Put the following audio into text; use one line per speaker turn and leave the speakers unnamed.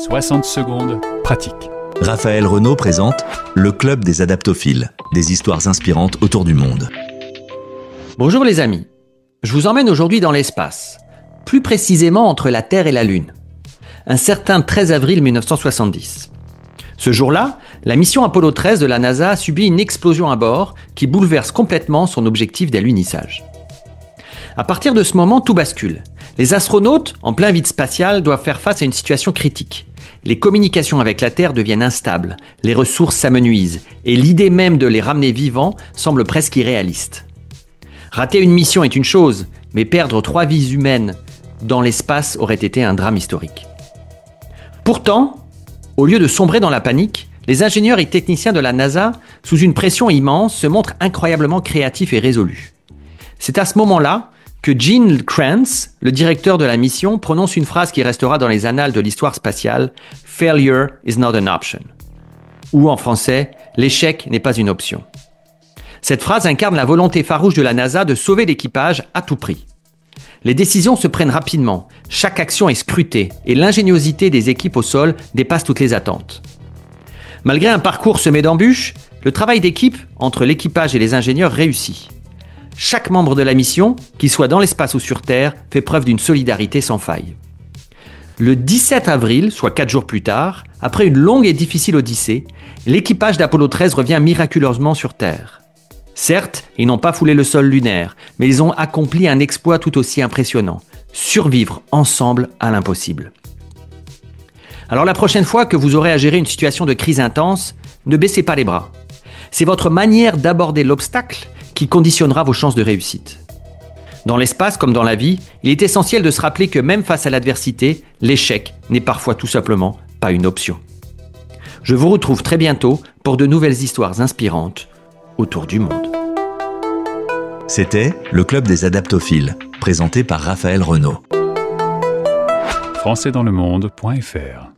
60 secondes, pratique.
Raphaël Renaud présente le Club des Adaptophiles, des histoires inspirantes autour du monde.
Bonjour les amis, je vous emmène aujourd'hui dans l'espace, plus précisément entre la Terre et la Lune. Un certain 13 avril 1970. Ce jour-là, la mission Apollo 13 de la NASA a subi une explosion à bord qui bouleverse complètement son objectif d'alunissage. À partir de ce moment, tout bascule. Les astronautes, en plein vide spatial, doivent faire face à une situation critique. Les communications avec la Terre deviennent instables, les ressources s'amenuisent, et l'idée même de les ramener vivants semble presque irréaliste. Rater une mission est une chose, mais perdre 3 vies humaines dans l'espace aurait été un drame historique. Pourtant, au lieu de sombrer dans la panique, les ingénieurs et techniciens de la NASA, sous une pression immense, se montrent incroyablement créatifs et résolus. C'est à ce moment-là que Gene Kranz, le directeur de la mission, prononce une phrase qui restera dans les annales de l'histoire spatiale « Failure is not an option » ou en français « L'échec n'est pas une option ». Cette phrase incarne la volonté farouche de la NASA de sauver l'équipage à tout prix. Les décisions se prennent rapidement, chaque action est scrutée et l'ingéniosité des équipes au sol dépasse toutes les attentes. Malgré un parcours semé d'embûches, le travail d'équipe entre l'équipage et les ingénieurs réussit. Chaque membre de la mission, qu'il soit dans l'espace ou sur Terre, fait preuve d'une solidarité sans faille. Le 17 avril, soit 4 jours plus tard, après une longue et difficile odyssée, l'équipage d'Apollo 13 revient miraculeusement sur Terre. Certes, ils n'ont pas foulé le sol lunaire, mais ils ont accompli un exploit tout aussi impressionnant, survivre ensemble à l'impossible. Alors la prochaine fois que vous aurez à gérer une situation de crise intense, ne baissez pas les bras. C'est votre manière d'aborder l'obstacle qui conditionnera vos chances de réussite. Dans l'espace comme dans la vie, il est essentiel de se rappeler que même face à l'adversité, l'échec n'est parfois tout simplement pas une option. Je vous retrouve très bientôt pour de nouvelles histoires inspirantes autour du monde.
C'était le Club des Adaptophiles, présenté par Raphaël Renaud.
Françaisdanslemonde.fr